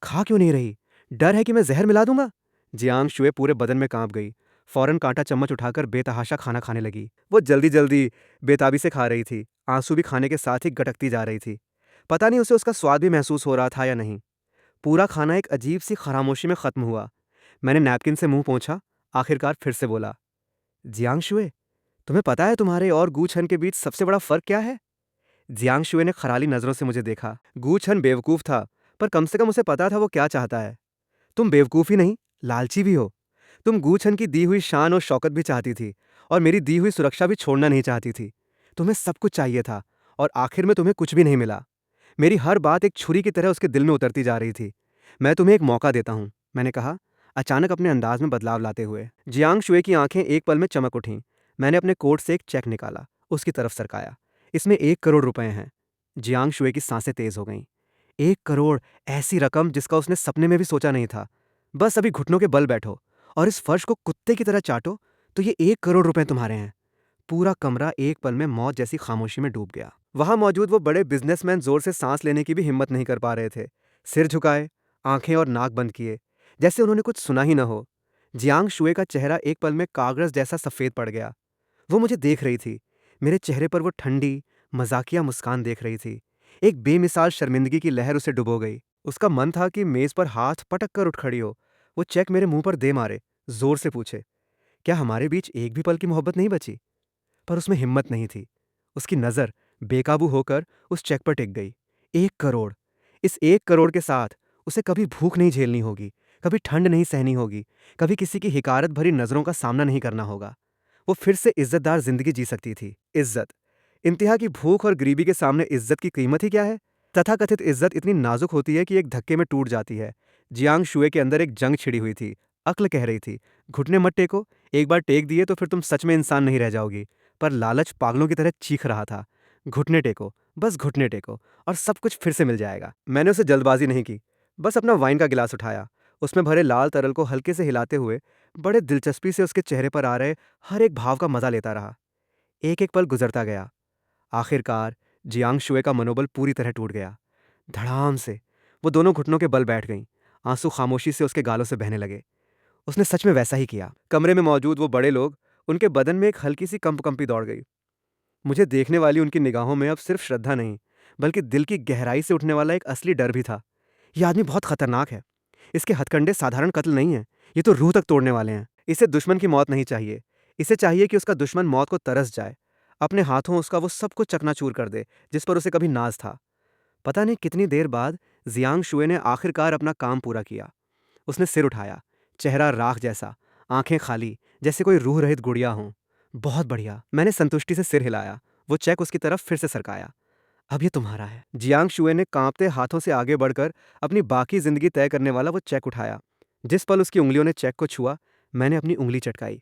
खा क्यों नहीं रही? डर है कि मैं जहर मिला दूंगा? जियांग शुए पूरे बदन में कांप गई। फौरन कांटा चम्मच उठाकर बेतहाशा खाना खाने लगी। वो जल्दी जल्दी बेताबी से खा रही थी। आंसू भी खाने के साथ ही गटकती जा रही थी। पता नहीं उसे उसका स्वाद भी महसूस हो रहा था या नहीं। पूरा खाना एक अजीब सी खामोशी में खत्म हुआ। मैंने नैपकिन से मुंह पोंछा। आखिरकार फिर से बोला, जियांग शुए, तुम्हें पता है तुम्हारे और गू छन के बीच सबसे बड़ा फर्क क्या है? जियांग शुए ने खराली नजरों से मुझे देखा। गू छन बेवकूफ था, पर कम से कम उसे पता था वो क्या चाहता है। तुम बेवकूफ ही नहीं, लालची भी हो। तुम गूछन की दी हुई शान और शौकत भी चाहती थी, और मेरी दी हुई सुरक्षा भी छोड़ना नहीं चाहती थी। तुम्हें सब कुछ चाहिए था, और आखिर में तुम्हें कुछ भी नहीं मिला। मेरी हर बात एक छुरी की तरह उसके दिल में उतरती जा रही थी। मैं तुम्हें एक मौका देता हूं, मैंने कहा, अचानक अपने अंदाज में बदलाव लाते हुए। जियांग शुए की आंखें एक पल में चमक उठीं। मैंने अपने कोट से एक चेक निकाला, उसकी तरफ सरकाया। इसमें 1 करोड़ रुपए हैं। जियांग शुए की सांसें तेज हो गईं। 1 करोड़, ऐसी रकम जिसका उसने सपने में भी सोचा नहीं था। बस अभी घुटनों के बल बैठो और इस फर्श को कुत्ते की तरह चाटो, तो ये 1 करोड़ रुपए तुम्हारे हैं। पूरा कमरा एक पल में मौत जैसी खामोशी में डूब गया। वहां मौजूद वो बड़े बिजनेसमैन जोर से सांस लेने की भी हिम्मत नहीं कर पा रहे थे। सिर झुकाए, आंखें और नाक बंद किए, जैसे उन्होंने कुछ सुना ही न हो। जियांग शुए का चेहरा एक पल में कागज जैसा सफेद पड़ गया। वो मुझे देख रही थी। मेरे चेहरे पर वो ठंडी, मजाकिया मुस्कान देख रही थी। एक बेमिसाल शर्मिंदगी की लहर उसे डुबो गई। उसका मन था कि मेज पर हाथ पटक कर उठ खड़ी हो, वो चेक मेरे मुंह पर दे मारे, जोर से पूछे, क्या हमारे बीच एक भी पल की मोहब्बत नहीं बची? पर उसमें हिम्मत नहीं थी। उसकी नज़र बेकाबू होकर उस चेक पर टिक गई। 1 करोड़। इस 1 करोड़ के साथ उसे कभी भूख नहीं झेलनी होगी, कभी ठंड नहीं सहनी होगी, कभी किसी की हिकारत भरी नज़रों का सामना नहीं करना होगा। वो फिर से इज्जतदार जिंदगी जी सकती थी। इज्जत। इंतहा की भूख और गरीबी के सामने इज्जत की कीमत ही क्या है? तथाकथित इज्जत इतनी नाजुक होती है कि एक धक्के में टूट जाती है। जियांग शुए के अंदर एक जंग छिड़ी हुई थी। अक्ल कह रही थी, घुटने मत टेको, एक बार टेक दिए तो फिर तुम सच में इंसान नहीं रह जाओगी। पर लालच पागलों की तरह चीख रहा था, घुटने टेको, बस घुटने टेको, और सब कुछ फिर से मिल जाएगा। मैंने उसे जल्दबाजी नहीं की, बस अपना वाइन का गिलास उठाया, उसमें भरे लाल तरल को हल्के से हिलाते हुए बड़े दिलचस्पी से उसके चेहरे पर आ रहे हर एक भाव का मजा लेता रहा। एक एक पल गुजरता गया। आखिरकार जियांग शुए का मनोबल पूरी तरह टूट गया। धड़ाम से वो दोनों घुटनों के बल बैठ गईं। आंसू खामोशी से उसके गालों से बहने लगे। उसने सच में वैसा ही किया। कमरे में मौजूद वो बड़े लोग, उनके बदन में एक हल्की सी कंपकंपी दौड़ गई। मुझे देखने वाली उनकी निगाहों में अब सिर्फ श्रद्धा नहीं, बल्कि दिल की गहराई से उठने वाला एक असली डर भी था। यह आदमी बहुत खतरनाक है। इसके हथकंडे साधारण कत्ल नहीं है, ये तो रूह तक तोड़ने वाले हैं। इसे दुश्मन की मौत नहीं चाहिए। इसे चाहिए कि उसका दुश्मन मौत को तरस जाए, अपने हाथों उसका वो सब कुछ चकनाचूर कर दे जिस पर उसे कभी नाज था। पता नहीं कितनी देर बाद जियांग शुए ने आखिरकार अपना काम पूरा किया। उसने सिर उठाया, चेहरा राख जैसा, आंखें खाली, जैसे कोई रूह रहित गुड़िया हों। बहुत बढ़िया, मैंने संतुष्टि से सिर हिलाया। वो चेक उसकी तरफ फिर से सरकाया। अब ये तुम्हारा है। जियांग शुए ने कांपते हाथों से आगे बढ़कर अपनी बाकी जिंदगी तय करने वाला वो चेक उठाया। जिस पल उसकी उंगलियों ने चेक को छुआ, मैंने अपनी उंगली चटकाई।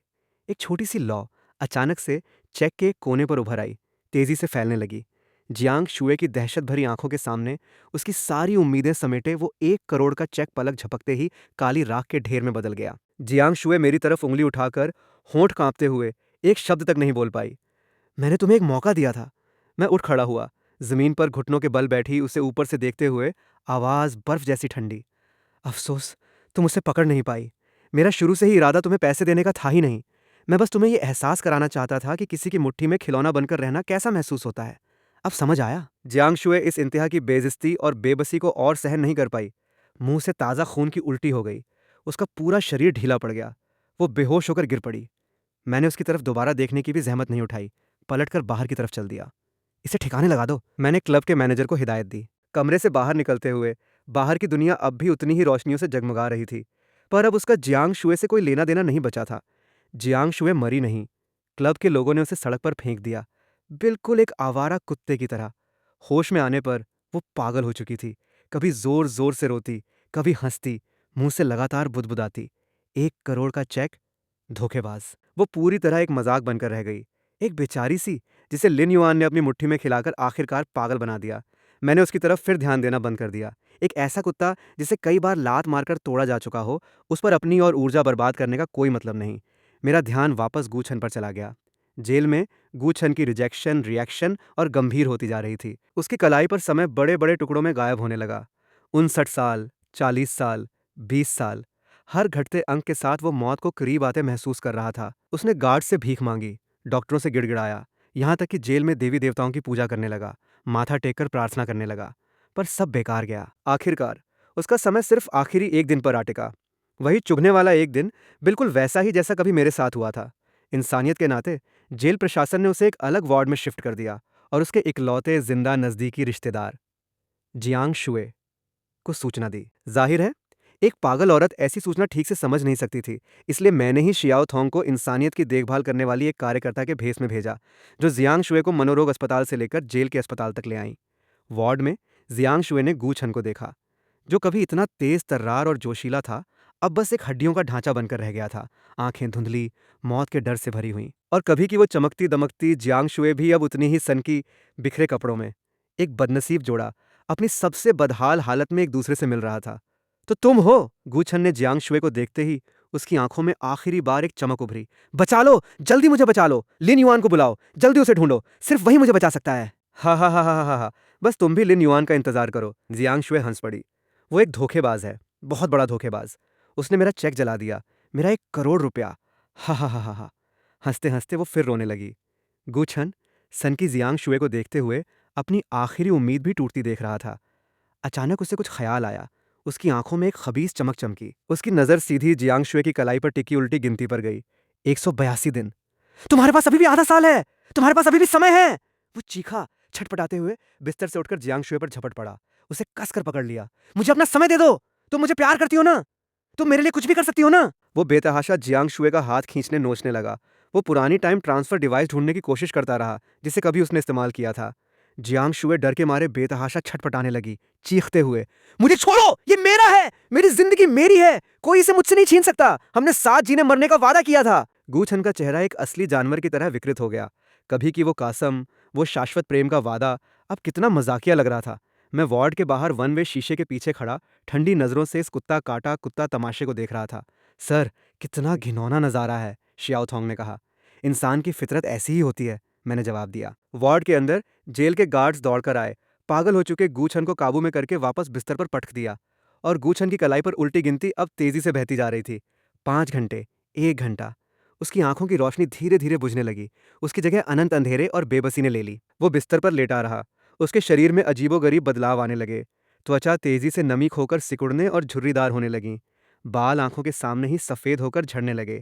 एक छोटी सी लौ अचानक से चेक के एक कोने पर उभर आई, तेजी से फैलने लगी। जियांग शुए की दहशत भरी आंखों के सामने उसकी सारी उम्मीदें समेटे वो 1 करोड़ का चेक पलक झपकते ही काली राख के ढेर में बदल गया। जियांग शुए मेरी तरफ उंगली उठाकर होंठ कांपते हुए एक शब्द तक नहीं बोल पाई। मैंने तुम्हें एक मौका दिया था। मैं उठ खड़ा हुआ, जमीन पर घुटनों के बल बैठी उसे ऊपर से देखते हुए, आवाज बर्फ जैसी ठंडी। अफसोस, तुम उसे पकड़ नहीं पाई। मेरा शुरू से ही इरादा तुम्हें पैसे देने का था ही नहीं। मैं बस तुम्हें यह एहसास कराना चाहता था कि किसी की मुट्ठी में खिलौना बनकर रहना कैसा महसूस होता है। अब समझ आया? जियांग शुए इस इंतहा की बेइज्जती और बेबसी को और सहन नहीं कर पाई। मुंह से ताज़ा खून की उल्टी हो गई। उसका पूरा शरीर ढीला पड़ गया। वो बेहोश होकर गिर पड़ी। मैंने उसकी तरफ दोबारा देखने की भी जहमत नहीं उठाई, पलटकर बाहर की तरफ चल दिया। इसे ठिकाने लगा दो, मैंने क्लब के मैनेजर को हिदायत दी। कमरे से बाहर निकलते हुए बाहर की दुनिया अब भी उतनी ही रोशनियों से जगमगा रही थी, पर अब उसका जियांग शुए से कोई लेना देना नहीं बचा था। जियांग शुए मरी नहीं। क्लब के लोगों ने उसे सड़क पर फेंक दिया, बिल्कुल एक आवारा कुत्ते की तरह। होश में आने पर वो पागल हो चुकी थी। कभी जोर जोर से रोती, कभी हंसती, मुंह से लगातार बुदबुदाती। 1 करोड़ का चेक, धोखेबाज। वो पूरी तरह एक मजाक बनकर रह गई, एक बेचारी सी जिसे लिन युआन ने अपनी मुट्ठी में खिलाकर आखिरकार पागल बना दिया। मैंने उसकी तरफ फिर ध्यान देना बंद कर दिया। एक ऐसा कुत्ता जिसे कई बार लात मारकर तोड़ा जा चुका हो, उस पर अपनी और ऊर्जा बर्बाद करने का कोई मतलब नहीं। मेरा ध्यान वापस गूछन पर चला गया। जेल में गूछन की रिजेक्शन, रिएक्शन और गंभीर होती जा रही थी। उसकी कलाई पर समय बड़े बड़े टुकड़ों में गायब होने लगा। 59 साल, 40 साल, 20 साल, हर घटते अंक के साथ वो मौत को करीब आते महसूस कर रहा था। उसने गार्ड से भीख मांगी, डॉक्टरों से गिड़गिड़ाया, यहाँ तक कि जेल में देवी देवताओं की पूजा करने लगा, माथा टेक कर प्रार्थना करने लगा। पर सब बेकार गया। आखिरकार उसका समय सिर्फ आखिरी एक दिन पर आ टिका। वही चुभने वाला एक दिन, बिल्कुल वैसा ही जैसा कभी मेरे साथ हुआ था। इंसानियत के नाते जेल प्रशासन ने उसे एक अलग वार्ड में शिफ्ट कर दिया और उसके इकलौते जिंदा नज़दीकी रिश्तेदार जियांग शुए को सूचना दी। जाहिर है, एक पागल औरत ऐसी सूचना ठीक से समझ नहीं सकती थी, इसलिए मैंने ही शियाओ थोंग को इंसानियत की देखभाल करने वाली एक कार्यकर्ता के भेस में भेजा, जो जियांग शुए को मनोरोग अस्पताल से लेकर जेल के अस्पताल तक ले आई। वार्ड में जियांग शुए ने गू छन को देखा, जो कभी इतना तेज तर्रार और जोशीला था, अब बस एक हड्डियों का ढांचा बनकर रह गया था। आंखें धुंधली, मौत के डर से भरी हुई, और कभी की वो चमकती दमकती जियांग शुए भी अब उतनी ही सनकी, बिखरे कपड़ों में। एक बदनसीब जोड़ा अपनी सबसे बदहाल हालत में एक दूसरे से मिल रहा था। तो तुम हो? गूछन ने जियांग शुए को देखते ही उसकी आंखों में आखिरी बार एक चमक उभरी। बचा लो, जल्दी मुझे बचा लो, लिन युआन को बुलाओ, जल्दी उसे ढूंढो, सिर्फ वही मुझे बचा सकता है। हा हा हा हा हा हा, बस तुम भी लिन युआन का इंतजार करो। जियांग शुए हंस पड़ी। वो एक धोखेबाज है, बहुत बड़ा धोखेबाज। उसने मेरा चेक जला दिया, मेरा 1 करोड़ रुपया। हा हा हा हा हा। हंसते हंसते वो फिर रोने लगी। गूछन सन की जियांग शुए को देखते हुए अपनी आखिरी उम्मीद भी टूटती देख रहा था। अचानक उसे कुछ ख्याल आया। उसकी आंखों में एक खबीस चमक चमकी। उसकी नजर सीधी जियांग शुए की कलाई पर टिकी उल्टी गिनती पर गई। 182 दिन। तुम्हारे पास अभी भी आधा साल है, तुम्हारे पास अभी भी समय है। वो चीखा, छटपटाते हुए बिस्तर से उठकर जियांग शुए पर झपट पड़ा। उसे कसकर पकड़ लिया। मुझे अपना समय दे दो, तुम मुझे प्यार करती हो ना, तुम मेरे लिए कुछ भी कर सकती हो ना। वो बेतहाशा जियांग शुए का हाथ खींचने नोचने लगा। वो पुरानी टाइम ट्रांसफर डिवाइस ढूंढने की कोशिश करता रहा, जिसे कभी उसने इस्तेमाल किया था। जियांग शुए डर के मारे बेतहाशा छटपटाने लगी, चीखते हुए, मुझे छोड़ो, ये मेरा है, मेरी जिंदगी मेरी है, कोई इसे मुझसे नहीं छीन सकता, हमने साथ जीने मरने का वादा किया था। गूछन का चेहरा एक असली जानवर की तरह विकृत हो गया। कभी की वो कासम, वो शाश्वत प्रेम का वादा, अब कितना मजाकिया लग रहा था। मैं वार्ड के बाहर वन वे शीशे के पीछे खड़ा ठंडी नजरों से इस कुत्ता काटा कुत्ता तमाशे को देख रहा था। सर, कितना घिनौना नजारा है, शियाओ थोंग ने कहा। इंसान की फितरत ऐसी ही होती है, मैंने जवाब दिया। वार्ड के अंदर जेल के गार्ड्स दौड़कर आए। पागल हो चुके गूछन को काबू में करके वापस बिस्तर पर पटक दिया, और गूछन की कलाई पर उल्टी गिनती अब तेजी से बहती जा रही थी। 5 घंटे, 1 घंटा। उसकी आंखों की रोशनी धीरे धीरे बुझने लगी। उसकी जगह अनंत अंधेरे और बेबसी ने ले ली। वो बिस्तर पर लेटा रहा। उसके शरीर में अजीबोगरीब बदलाव आने लगे। त्वचा तेजी से नमी खोकर सिकुड़ने और झुर्रीदार होने लगी। बाल आंखों के सामने ही सफ़ेद होकर झड़ने लगे,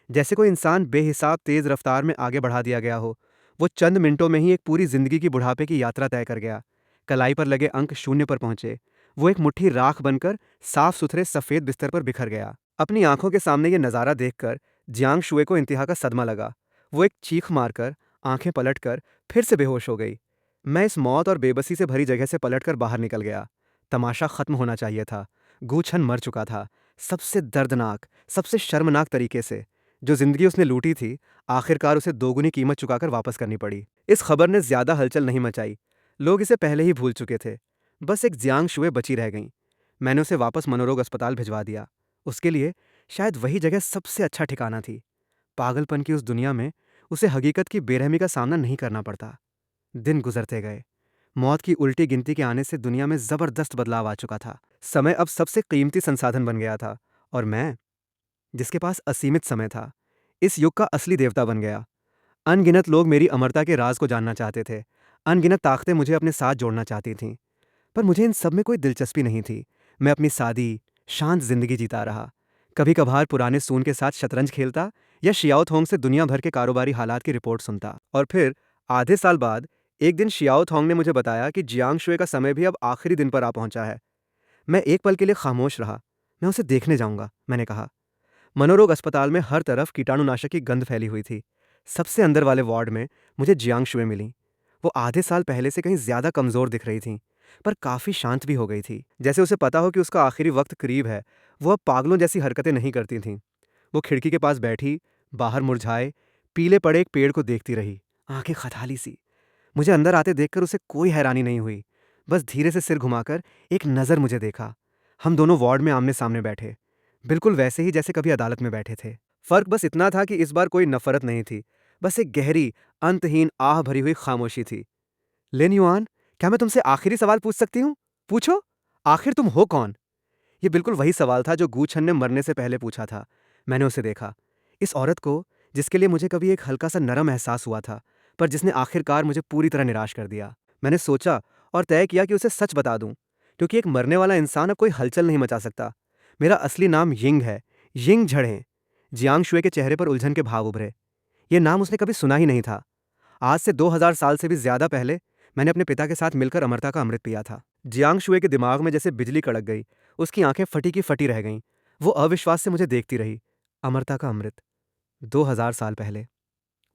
जैसे कोई इंसान बेहिसाब तेज रफ्तार में आगे बढ़ा दिया गया हो। वो चंद मिनटों में ही एक पूरी जिंदगी की बुढ़ापे की यात्रा तय कर गया। कलाई पर लगे अंक शून्य पर पहुंचे। वो एक मुट्ठी राख बनकर साफ सुथरे सफेद बिस्तर पर बिखर गया। अपनी आंखों के सामने ये नज़ारा देखकर जियांग शुए को इंतहा का सदमा लगा। वो एक चीख मारकर, आंखें पलटकर फिर से बेहोश हो गई। मैं इस मौत और बेबसी से भरी जगह से पलटकर बाहर निकल गया। तमाशा खत्म होना चाहिए था। गूछन मर चुका था, सबसे दर्दनाक, सबसे शर्मनाक तरीके से। जो जिंदगी उसने लूटी थी, आखिरकार उसे दोगुनी कीमत चुकाकर वापस करनी पड़ी। इस खबर ने ज्यादा हलचल नहीं मचाई। लोग इसे पहले ही भूल चुके थे। बस एक जियांग शुए बची रह गई। मैंने उसे वापस मनोरोग अस्पताल भिजवा दिया। उसके लिए शायद वही जगह सबसे अच्छा ठिकाना थी। पागलपन की उस दुनिया में उसे हकीकत की बेरहमी का सामना नहीं करना पड़ता। दिन गुजरते गए। मौत की उल्टी गिनती के आने से दुनिया में जबरदस्त बदलाव आ चुका था। समय अब सबसे कीमती संसाधन बन गया था, और मैं, जिसके पास असीमित समय था, इस युग का असली देवता बन गया। अनगिनत लोग मेरी अमरता के राज को जानना चाहते थे। अनगिनत ताकतें मुझे अपने साथ जोड़ना चाहती थीं। पर मुझे इन सब में कोई दिलचस्पी नहीं थी। मैं अपनी सादी, शांत जिंदगी जीता रहा। कभी कभार पुराने सून के साथ शतरंज खेलता, या शियाओ थोंग से दुनिया भर के कारोबारी हालात की रिपोर्ट सुनता। और फिर आधे साल बाद एक दिन शियाओ थोंग ने मुझे बताया कि जियांग शुए का समय भी अब आखिरी दिन पर आ पहुंचा है। मैं एक पल के लिए खामोश रहा। मैं उसे देखने जाऊंगा, मैंने कहा। मनोरोग अस्पताल में हर तरफ कीटाणुनाशक की गंध फैली हुई थी। सबसे अंदर वाले वार्ड में मुझे जियांग शुए मिली। वो आधे साल पहले से कहीं ज्यादा कमजोर दिख रही थी, पर काफी शांत भी हो गई थी, जैसे उसे पता हो कि उसका आखिरी वक्त करीब है। वो अब पागलों जैसी हरकतें नहीं करती थीं। वो खिड़की के पास बैठी, बाहर मुरझाए पीले पड़े एक पेड़ को देखती रही, आंखें खटाली सी। मुझे अंदर आते देखकर उसे कोई हैरानी नहीं हुई। बस धीरे से सिर घुमाकर एक नज़र मुझे देखा। हम दोनों वार्ड में आमने सामने बैठे, बिल्कुल वैसे ही जैसे कभी अदालत में बैठे थे। फर्क बस इतना था कि इस बार कोई नफरत नहीं थी, बस एक गहरी, अंतहीन आह भरी हुई खामोशी थी। लिन युआन, क्या मैं तुमसे आखिरी सवाल पूछ सकती हूँ? पूछो, आखिर तुम हो कौन? ये बिल्कुल वही सवाल था जो गूछन ने मरने से पहले पूछा था। मैंने उसे देखा, इस औरत को जिसके लिए मुझे कभी एक हल्का सा नरम एहसास हुआ था, पर जिसने आखिरकार मुझे पूरी तरह निराश कर दिया। मैंने सोचा और तय किया कि उसे सच बता दूं, क्योंकि एक मरने वाला इंसान अब कोई हलचल नहीं मचा सकता। मेरा असली नाम यिंग है, यिंग झड़ें। जियांग शुए के चेहरे पर उलझन के भाव उभरे। ये नाम उसने कभी सुना ही नहीं था। आज से 2000 साल से भी ज्यादा पहले मैंने अपने पिता के साथ मिलकर अमरता का अमृत पिया था। जियांग शुए के दिमाग में जैसे बिजली कड़क गई। उसकी आंखें फटी की फटी रह गईं। वो अविश्वास से मुझे देखती रही। अमरता का अमृत, 2000 साल पहले।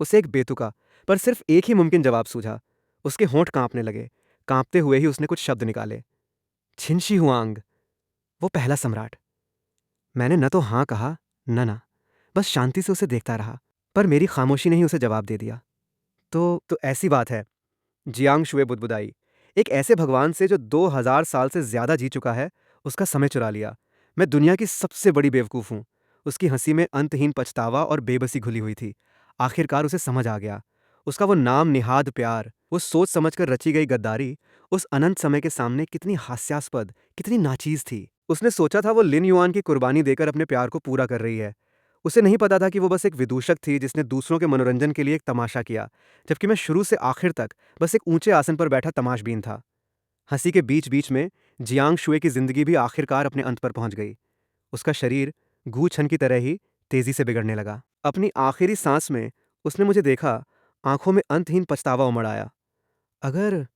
उसे एक बेतुका पर सिर्फ एक ही मुमकिन जवाब सूझा। उसके होंठ कांपने लगे। कांपते हुए ही उसने कुछ शब्द निकाले। छिनशी हुआंग, वो पहला सम्राट। मैंने न तो हाँ कहा, न ना, बस शांति से उसे देखता रहा। पर मेरी खामोशी ने ही उसे जवाब दे दिया। तो ऐसी बात है, जियांग शुए बुदबुदाई। एक ऐसे भगवान से जो 2000 साल से ज्यादा जी चुका है, उसका समय चुरा लिया। मैं दुनिया की सबसे बड़ी बेवकूफ़ हूँ। उसकी हंसी में अंतहीन पछतावा और बेबसी घुली हुई थी। आखिरकार उसे समझ आ गया। उसका वो नाम निहाद प्यार, वो सोच समझकर रची गई गद्दारी, उस अनंत समय के सामने कितनी हास्यास्पद, कितनी नाचीज थी। उसने सोचा था वो लिन युआन की कुर्बानी देकर अपने प्यार को पूरा कर रही है। उसे नहीं पता था कि वो बस एक विदूषक थी जिसने दूसरों के मनोरंजन के लिए एक तमाशा किया, जबकि मैं शुरू से आखिर तक बस एक ऊंचे आसन पर बैठा तमाशबीन था। हंसी के बीच बीच में जियांग शुए की जिंदगी भी आखिरकार अपने अंत पर पहुंच गई। उसका शरीर गू छन की तरह ही तेजी से बिगड़ने लगा। अपनी आखिरी सांस में उसने मुझे देखा। आंखों में अंतहीन पछतावा उमड़ आया। अगर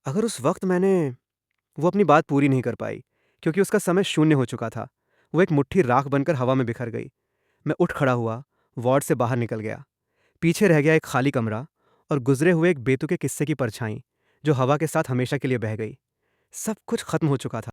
अगर उस वक्त मैंने वो अपनी बात पूरी नहीं कर पाई, क्योंकि उसका समय शून्य हो चुका था। वो एक मुट्ठी राख बनकर हवा में बिखर गई। मैं उठ खड़ा हुआ, वार्ड से बाहर निकल गया। पीछे रह गया एक खाली कमरा और गुजरे हुए एक बेतुके किस्से की परछाई, जो हवा के साथ हमेशा के लिए बह गई। सब कुछ खत्म हो चुका था।